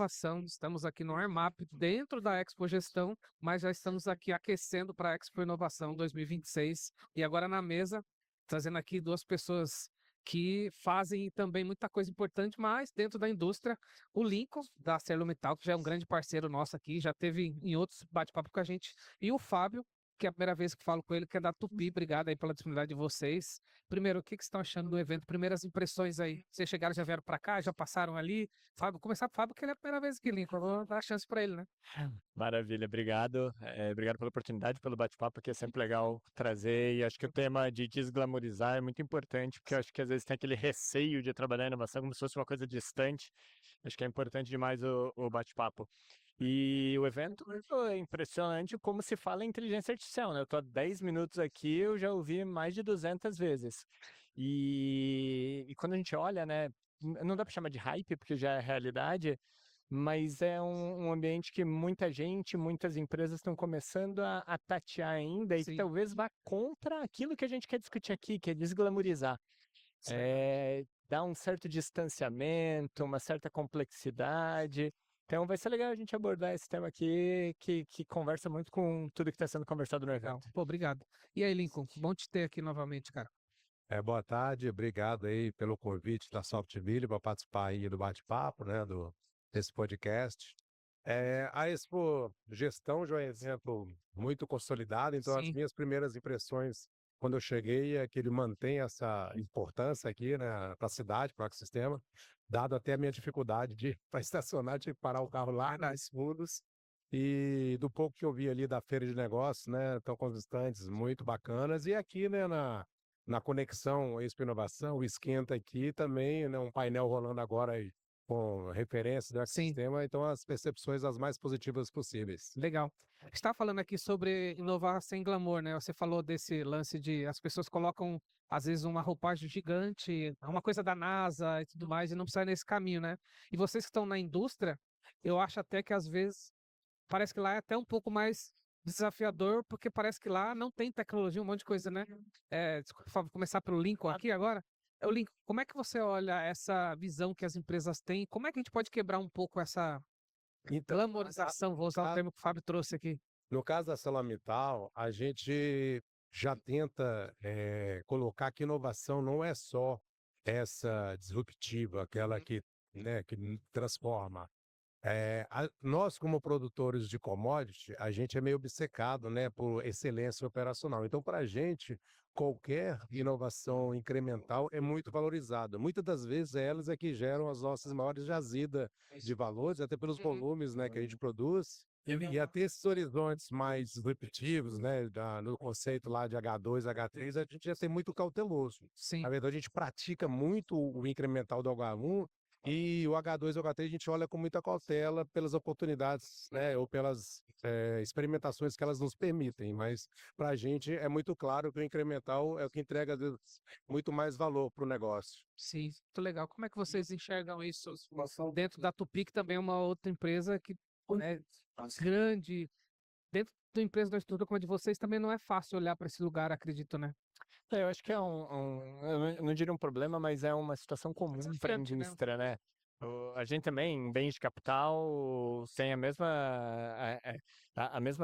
Inovação. Estamos aqui no Armap, dentro da Expo Gestão, mas já estamos aqui aquecendo para a Expo Inovação 2026. E agora na mesa, trazendo aqui duas pessoas que fazem também muita coisa importante, mas dentro da indústria, o Lincoln, da ArcelorMittal, que já é um grande parceiro nosso aqui, já teve em outros bate-papo com a gente, e o Fábio, que é a primeira vez que falo com ele, que é da Tupi. Obrigado aí pela disponibilidade de vocês. Primeiro, o que vocês estão achando do evento? Primeiras impressões aí. Vocês chegaram, já vieram para cá, já passaram ali? Fábio, começar com o Fábio, que ele é a primeira vez aqui, Lincoln. Eu vou dar a chance para ele, né? Maravilha, obrigado. Obrigado pela oportunidade, pelo bate-papo, que é sempre legal trazer. E acho que o tema de desglamorizar é muito importante, porque eu acho que às vezes tem aquele receio de trabalhar em inovação como se fosse uma coisa distante. Acho que é importante demais o bate-papo. E o evento é impressionante como se fala em inteligência artificial, né? Eu tô há 10 minutos aqui, eu já ouvi mais de 200 vezes. E quando a gente olha, né, não dá para chamar de hype, porque já é realidade, mas é um ambiente que muita gente, muitas empresas estão começando a tatear ainda e que Sim. talvez vá contra aquilo que a gente quer discutir aqui, que é desglamorizar. Dar um certo distanciamento, uma certa complexidade. Então vai ser legal a gente abordar esse tema aqui, que conversa muito com tudo que está sendo conversado no Legal. evento. Pô, obrigado. E aí, Lincoln, bom te ter aqui novamente, cara. Boa tarde, obrigado aí pelo convite da Softville para participar aí do bate-papo, né, desse podcast. A Expo Gestão já é um exemplo muito consolidado, então as Sim. minhas primeiras impressões quando eu cheguei é que ele mantém essa importância aqui, né, para a cidade, para o ecossistema, dado até a minha dificuldade de para estacionar, de parar o carro lá nos fundos. E do pouco que eu vi ali da feira de negócios, né, estão com stands muito bacanas. E aqui, né, na conexão Expo Inovação, o Esquenta aqui também, né, um painel rolando agora aí com referências do Sim. ecossistema, então as percepções as mais positivas possíveis. Legal. A gente está falando aqui sobre inovar sem glamour, né? Você falou desse lance de as pessoas colocam, às vezes, uma roupagem gigante, uma coisa da NASA e tudo mais, e não precisa ir nesse caminho, né? E vocês que estão na indústria, eu acho até que às vezes parece que lá é até um pouco mais desafiador, porque parece que lá não tem tecnologia, um monte de coisa, né? Desculpa, vou começar pelo Lincoln aqui agora. O Lincoln, como é que você olha essa visão que as empresas têm? Como é que a gente pode quebrar um pouco essa Então, glamorização? Vou usar o termo que o Fábio trouxe aqui. no caso da ArcelorMittal, a gente já tenta colocar que inovação não é só essa disruptiva, aquela que, né, que transforma. Nós, como produtores de commodity, a gente é meio obcecado, né, por excelência operacional. Então, para a gente, qualquer inovação incremental é muito valorizada. Muitas das vezes, elas é que geram as nossas maiores jazidas de valores, até pelos volumes, né, que a gente produz. E até esses horizontes mais disruptivos, né, no conceito lá de H2, H3, a gente já tem muito cauteloso. Sim. Na verdade, a gente pratica muito o incremental do H1, e o H2 e o H3 a gente olha com muita cautela pelas oportunidades, né, ou pelas experimentações que elas nos permitem, mas para a gente é muito claro que o incremental é o que entrega às vezes, muito mais valor para o negócio. Sim, muito legal. Como é que vocês enxergam isso dentro da Tupi, que também é uma outra empresa que é grande? Dentro da empresa da estrutura como a de vocês, também não é fácil olhar para esse lugar, acredito, né? Eu acho que é eu não diria um problema, mas é uma situação comum para a Desafiante, né? indústria, né? A gente também, em bens de capital, tem a mesma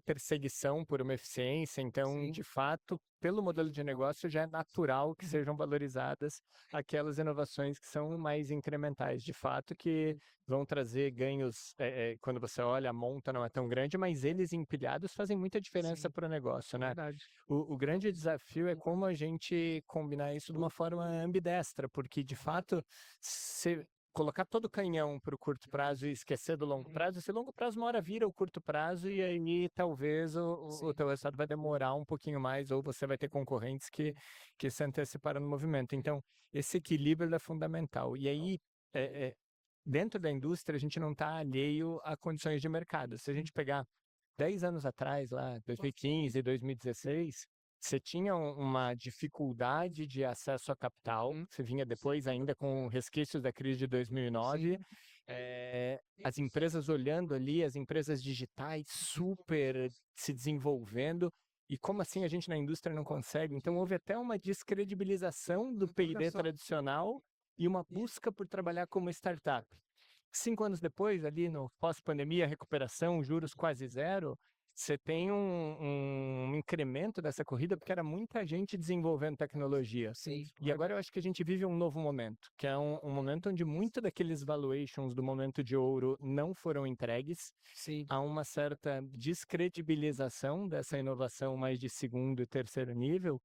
perseguição por uma eficiência, então, Sim. de fato, pelo modelo de negócio, já é natural que sejam valorizadas aquelas inovações que são mais incrementais, de fato, que vão trazer ganhos, quando você olha, a monta não é tão grande, mas eles empilhados fazem muita diferença Sim. para o negócio, né? Verdade. O grande desafio é como a gente combinar isso de uma forma ambidestra, porque, de fato, se colocar todo o canhão para o curto prazo e esquecer do longo prazo, esse longo prazo uma hora vira o curto prazo e aí talvez o teu resultado vai demorar um pouquinho mais ou você vai ter concorrentes que se anteciparam no movimento. Então, esse equilíbrio é fundamental. E aí, dentro da indústria, a gente não está alheio a condições de mercado. Se a gente pegar 10 anos atrás, lá, 2015, 2016, você tinha uma dificuldade de acesso a capital, você vinha depois ainda com resquícios da crise de 2009, as empresas olhando ali, as empresas digitais super se desenvolvendo, e como assim a gente na indústria não consegue? Então houve até uma descredibilização do P&D tradicional e uma busca por trabalhar como startup. 5 anos depois, ali no pós-pandemia, recuperação, juros quase zero, você tem um incremento dessa corrida, porque era muita gente desenvolvendo tecnologia. Sim. E agora eu acho que a gente vive um novo momento, que é um momento onde muito daqueles valuations do momento de ouro não foram entregues. Sim. Há uma certa descredibilização dessa inovação mais de segundo e terceiro nível,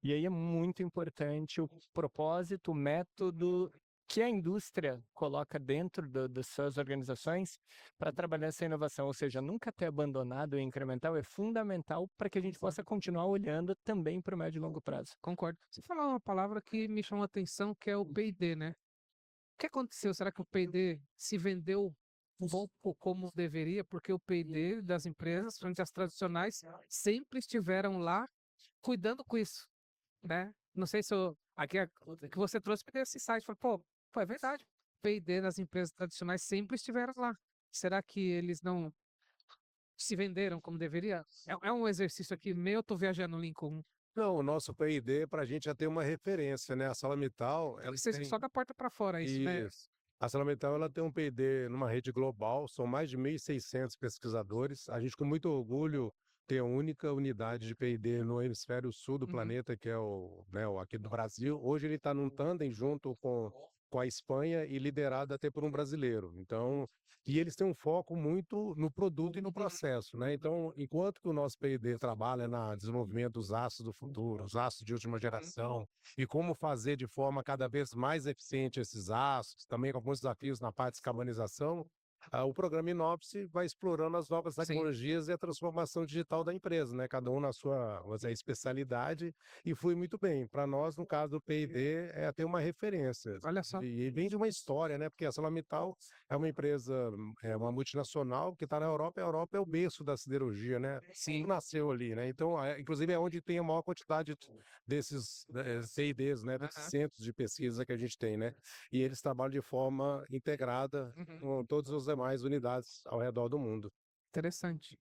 e aí é muito importante o propósito, o método que a indústria coloca dentro das suas organizações para trabalhar essa inovação, ou seja, nunca ter abandonado o incremental é fundamental para que a gente possa continuar olhando também para o médio e longo prazo. Concordo. Você falou uma palavra que me chamou a atenção, que é o P&D, né? O que aconteceu? Será que o P&D se vendeu um pouco como deveria? Porque o P&D das empresas, principalmente as tradicionais, sempre estiveram lá cuidando com isso, né? Não sei se o que você trouxe para esse site, falou, pô, é verdade. O P&D nas empresas tradicionais sempre estiveram lá. Será que eles não se venderam como deveria? É um exercício aqui meio, eu tô viajando no Lincoln. Não, o nosso P&D, para a gente já tem uma referência, né? A ArcelorMittal, ela Você tem só da porta para fora isso, né? isso. A ArcelorMittal, ela tem um P&D numa rede global, são mais de 1.600 pesquisadores. A gente, com muito orgulho, tem a única unidade de P&D no hemisfério sul do Uhum. planeta, que é o aqui do Brasil. Hoje ele está num tandem junto com a Espanha e liderado até por um brasileiro. Então, e eles têm um foco muito no produto e no processo, né? Então, enquanto que o nosso P&D trabalha no desenvolvimento dos aços do futuro, os aços de última geração, e como fazer de forma cada vez mais eficiente esses aços, também com alguns desafios na parte de descarbonização, o programa Inopse vai explorando as novas Sim. tecnologias e a transformação digital da empresa, né? Cada um na sua, vamos dizer, especialidade, e flui muito bem. Para nós, no caso do P&D, é ter uma referência. Olha só. E vem de uma história, né? Porque a ArcelorMittal é uma empresa, é uma multinacional que está na Europa. A Europa é o berço da siderurgia, né? Sim. Nasceu ali, né? Então, inclusive, é onde tem a maior quantidade desses C&Ds, né? Desses centros de pesquisa que a gente tem, né? E eles trabalham de forma integrada com todas as demais unidades ao redor do mundo. Interessante.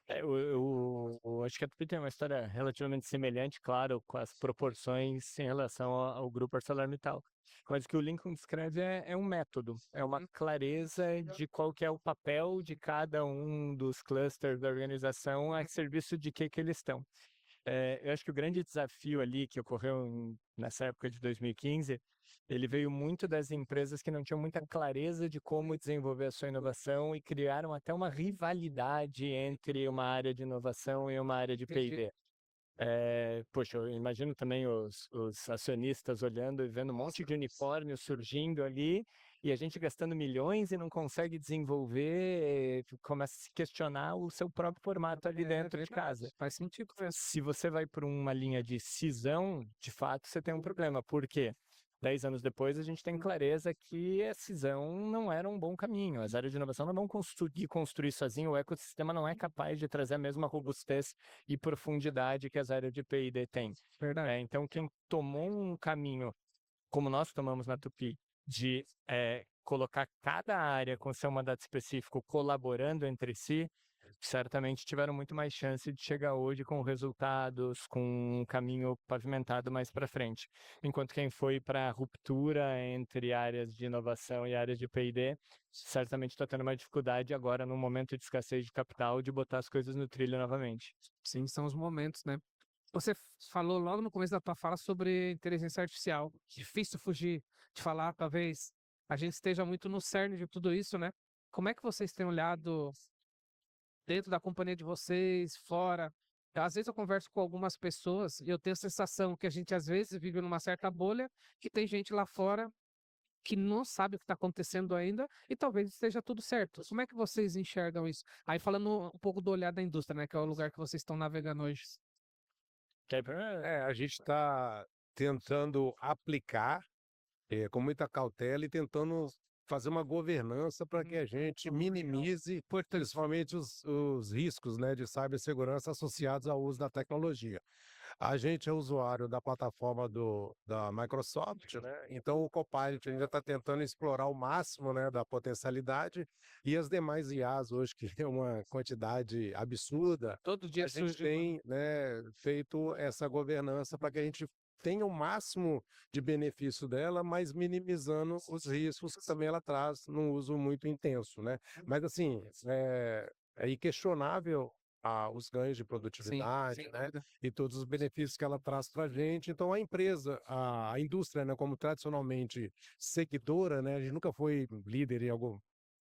Eu acho que a Tupi tem uma história relativamente semelhante, claro, com as proporções em relação ao grupo ArcelorMittal. Mas o que o Lincoln descreve é um método, é uma clareza de qual que é o papel de cada um dos clusters da organização a serviço de que eles estão. Eu acho que o grande desafio ali que ocorreu nessa época de 2015, ele veio muito das empresas que não tinham muita clareza de como desenvolver a sua inovação e criaram até uma rivalidade entre uma área de inovação e uma área de P&D. Poxa, eu imagino também os acionistas olhando e vendo um monte de unicórnio surgindo ali, e a gente gastando milhões e não consegue desenvolver, começa a se questionar o seu próprio formato ali dentro de casa. Faz sentido. Se você vai por uma linha de cisão, de fato você tem um problema. Por quê? 10 anos depois, a gente tem clareza que a cisão não era um bom caminho. As áreas de inovação não vão conseguir construir sozinho, o ecossistema não é capaz de trazer a mesma robustez e profundidade que as áreas de P&D têm. Verdade. Então, quem tomou um caminho, como nós tomamos na Tupi, de colocar cada área com seu mandato específico colaborando entre si, certamente tiveram muito mais chance de chegar hoje com resultados, com um caminho pavimentado mais para frente. Enquanto quem foi para a ruptura entre áreas de inovação e áreas de P&D, certamente está tendo uma dificuldade agora, num momento de escassez de capital, de botar as coisas no trilho novamente. Sim, são os momentos, né? Você falou logo no começo da tua fala sobre inteligência artificial. Difícil fugir de falar, talvez a gente esteja muito no cerne de tudo isso, né? Como é que vocês têm olhado dentro da companhia de vocês, fora? Às vezes eu converso com algumas pessoas e eu tenho a sensação que a gente às vezes vive numa certa bolha, que tem gente lá fora que não sabe o que está acontecendo ainda e talvez esteja tudo certo. Como é que vocês enxergam isso? Aí falando um pouco do olhar da indústria, né? Que é o lugar que vocês estão navegando hoje. A gente está tentando aplicar com muita cautela e tentando fazer uma governança para que a gente minimize, principalmente os riscos, né, de cibersegurança associados ao uso da tecnologia. A gente é usuário da plataforma da Microsoft, né? Então o Copilot ainda está tentando explorar o máximo, né, da potencialidade, e as demais IAs hoje, que é uma quantidade absurda, Todo dia a gente surge tem, né, feito essa governança para que a gente tenha o máximo de benefício dela, mas minimizando os riscos que também ela traz num uso muito intenso, né? Mas assim, é inquestionável os ganhos de Sim, produtividade, sem né? dúvida. E todos os benefícios que ela traz para a gente. Então, a empresa, a indústria, né, como tradicionalmente seguidora, né, a gente nunca foi líder em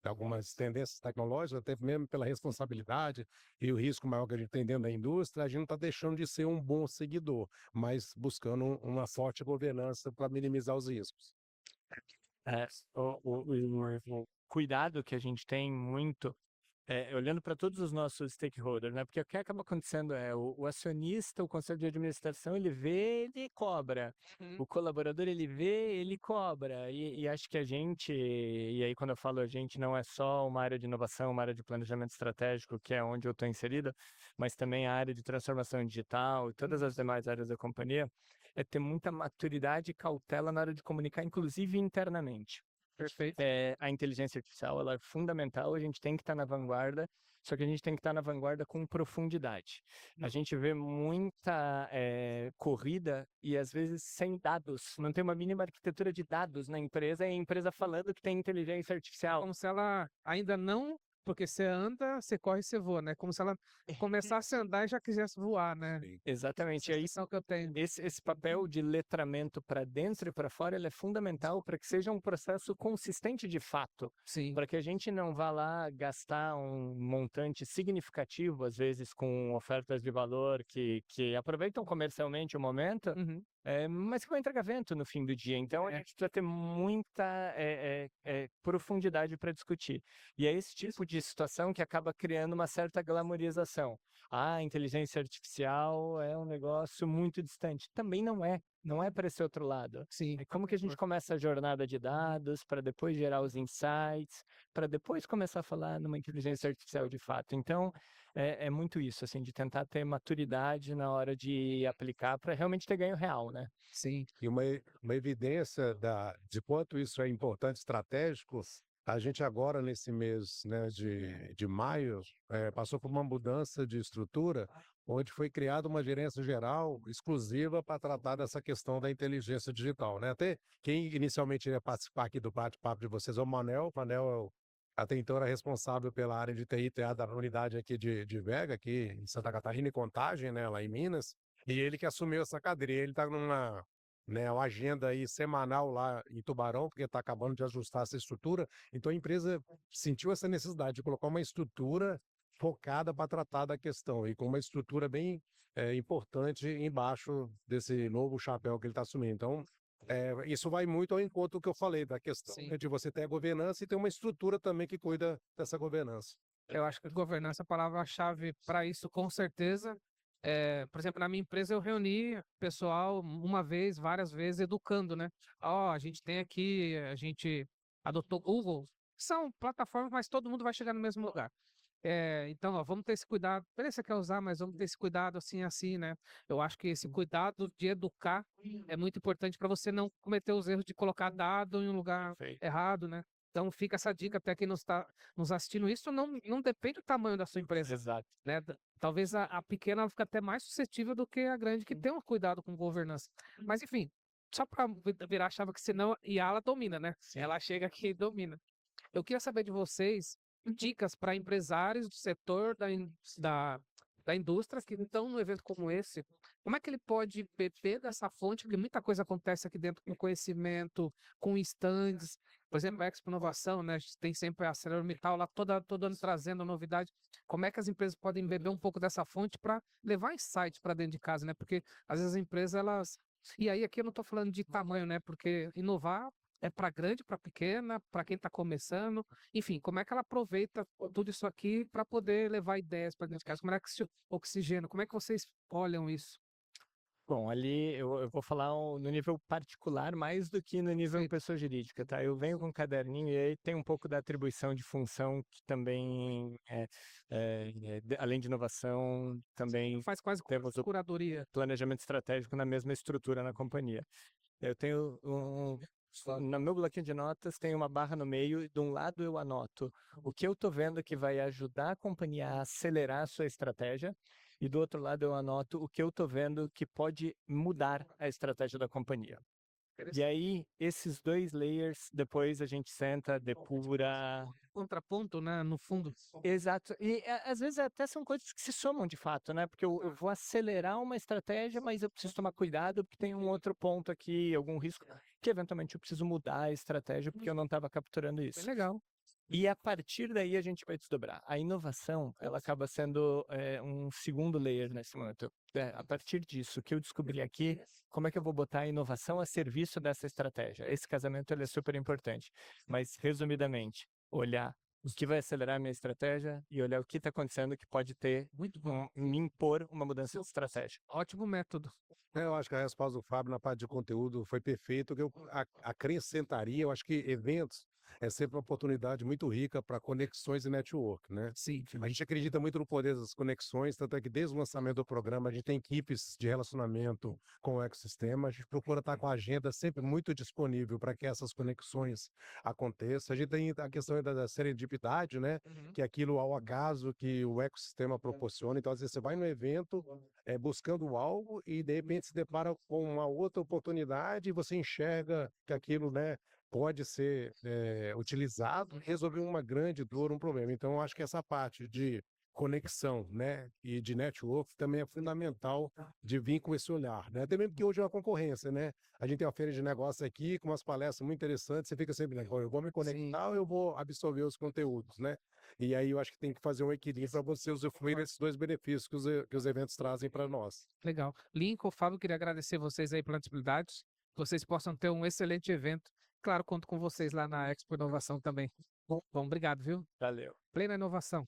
algumas tendências tecnológicas, até mesmo pela responsabilidade e o risco maior que a gente tem dentro da indústria, a gente não está deixando de ser um bom seguidor, mas buscando uma forte governança para minimizar os riscos. É, o cuidado que a gente tem muito, olhando para todos os nossos stakeholders, né? Porque o que acaba acontecendo é o acionista, o conselho de administração, ele vê, ele cobra. Uhum. O colaborador, ele vê, ele cobra. E acho que a gente, e aí quando eu falo a gente, não é só uma área de inovação, uma área de planejamento estratégico, que é onde eu estou inserido, mas também a área de transformação digital e todas as demais áreas da companhia, é ter muita maturidade e cautela na hora de comunicar, inclusive internamente. Perfeito. A inteligência artificial, ela é fundamental, a gente tem que estar na vanguarda, só que a gente tem que estar na vanguarda com profundidade. A gente vê muita corrida e às vezes sem dados, não tem uma mínima arquitetura de dados na empresa, e a empresa falando que tem inteligência artificial. Como se ela ainda não, porque você anda, você corre, você voa, né? Como se ela começasse a andar e já quisesse voar, né? Sim. Exatamente, Essa aí sensação que eu tenho. esse papel de letramento para dentro e para fora, ele é fundamental para que seja um processo consistente de fato, Sim. para que a gente não vá lá gastar um montante significativo, às vezes com ofertas de valor que aproveitam comercialmente o momento, Uhum. mas que vai entregar vento no fim do dia. Então, a gente precisa ter muita profundidade para discutir. E é esse tipo de situação que acaba criando uma certa glamorização. A inteligência artificial é um negócio muito distante. Também não é para esse outro lado. Sim. É como que a gente começa a jornada de dados para depois gerar os insights, para depois começar a falar numa inteligência artificial de fato. Então, é muito isso, assim, de tentar ter maturidade na hora de aplicar para realmente ter ganho real, né? Sim. E uma evidência de quanto isso é importante, estratégico, a gente agora, nesse mês, né, de maio, passou por uma mudança de estrutura, onde foi criada uma gerência geral exclusiva para tratar dessa questão da inteligência digital, né? Até quem inicialmente ia participar aqui do bate-papo de vocês é o Manel. O Manel até então era responsável pela área de TI, TA da unidade aqui de Vega, aqui em Santa Catarina e Contagem, né, lá em Minas, e ele que assumiu essa cadeira. Ele está uma agenda aí semanal lá em Tubarão, porque está acabando de ajustar essa estrutura. Então a empresa sentiu essa necessidade de colocar uma estrutura focada para tratar da questão, e com uma estrutura bem importante embaixo desse novo chapéu que ele está assumindo. Então, isso vai muito ao encontro do que eu falei, da questão, Sim. né, de você ter a governança e ter uma estrutura também que cuida dessa governança. Eu acho que governança é a palavra-chave para isso, com certeza. Por exemplo, na minha empresa eu reuni pessoal uma vez, várias vezes, educando, né? Ó, a gente tem aqui, a gente adotou Google. São plataformas, mas todo mundo vai chegar no mesmo lugar. Então, ó, vamos ter esse cuidado. Beleza, você quer usar, mas vamos ter esse cuidado assim, assim, né? Eu acho que esse cuidado de educar é muito importante para você não cometer os erros de colocar dado em um lugar Perfeito. errado, né? Então fica essa dica até quem está nos assistindo. Isso não depende do tamanho da sua empresa, Exato. né? Talvez a pequena fique até mais suscetível do que a grande, que tem um cuidado com governança. Mas enfim, só para virar a chave, que senão a IA ela domina, né? Ela chega aqui e domina. Eu queria saber de vocês dicas para empresários do setor da indústria que estão num evento como esse. Como é que ele pode beber dessa fonte? Porque muita coisa acontece aqui dentro com conhecimento, com stands. Por exemplo, a Expo Inovação, né? A gente tem sempre a ArcelorMittal lá todo ano trazendo novidade. Como é que as empresas podem beber um pouco dessa fonte para levar insight para dentro de casa, né? Porque às vezes as empresas, elas. E aí aqui eu não estou falando de tamanho, né? Porque inovar é para grande, para pequena, para quem está começando. Enfim, como é que ela aproveita tudo isso aqui para poder levar ideias para dentro de casa? Como é que se oxigena? Como é que vocês olham isso? Bom, ali eu vou falar no nível particular mais do que no nível Perfeito. pessoa jurídica, tá? Eu venho com um caderninho e aí tem um pouco da atribuição de função que também, além de inovação, também Faz quase temos o curadoria. planejamento estratégico na mesma estrutura na companhia. Eu tenho no meu bloquinho de notas tem uma barra no meio e de um lado eu anoto o que eu estou vendo que vai ajudar a companhia a acelerar a sua estratégia e do outro lado eu anoto o que eu estou vendo que pode mudar a estratégia da companhia. E aí, esses 2 layers, depois a gente senta, depura. Contraponto, né? No fundo. Exato. E às vezes até são coisas que se somam de fato, né? Porque eu vou acelerar uma estratégia, mas eu preciso tomar cuidado porque tem um outro ponto aqui, algum risco, que eventualmente eu preciso mudar a estratégia porque eu não estava capturando Bem isso. legal. E a partir daí a gente vai desdobrar. A inovação, ela acaba sendo um segundo layer nesse momento. A partir disso, o que eu descobri aqui, como é que eu vou botar a inovação a serviço dessa estratégia? Esse casamento ele é super importante. Mas, resumidamente, olhar o que vai acelerar a minha estratégia e olhar o que está acontecendo que pode ter, Muito bom. me impor uma mudança de estratégia. Ótimo método. Eu acho que a resposta do Fábio na parte de conteúdo foi perfeito. O que eu acrescentaria, eu acho que eventos é sempre uma oportunidade muito rica para conexões e network, né? Sim. A gente acredita muito no poder das conexões, tanto é que desde o lançamento do programa a gente tem equipes de relacionamento com o ecossistema, a gente procura estar com a agenda sempre muito disponível para que essas conexões aconteçam. A gente tem a questão da serendipidade, né? Que é aquilo ao acaso que o ecossistema proporciona. Então, às vezes você vai no evento buscando algo e de repente se depara com uma outra oportunidade e você enxerga que aquilo, né, pode ser utilizado e resolver uma grande dor, um problema. Então, eu acho que essa parte de conexão, né, e de network também é fundamental de vir com esse olhar, né? Até mesmo que hoje é uma concorrência, né? A gente tem uma feira de negócio aqui com umas palestras muito interessantes, você fica sempre, né, eu vou me conectar ou eu vou absorver os conteúdos, né? E aí eu acho que tem que fazer um equilíbrio para você usufruir desses 2 benefícios que os eventos trazem para nós. Legal. Lincoln, Fábio, queria agradecer vocês aí pela disponibilidade. Que vocês possam ter um excelente evento. Claro, conto com vocês lá na Expo Inovação também. Bom, obrigado, viu? Valeu. Plena inovação.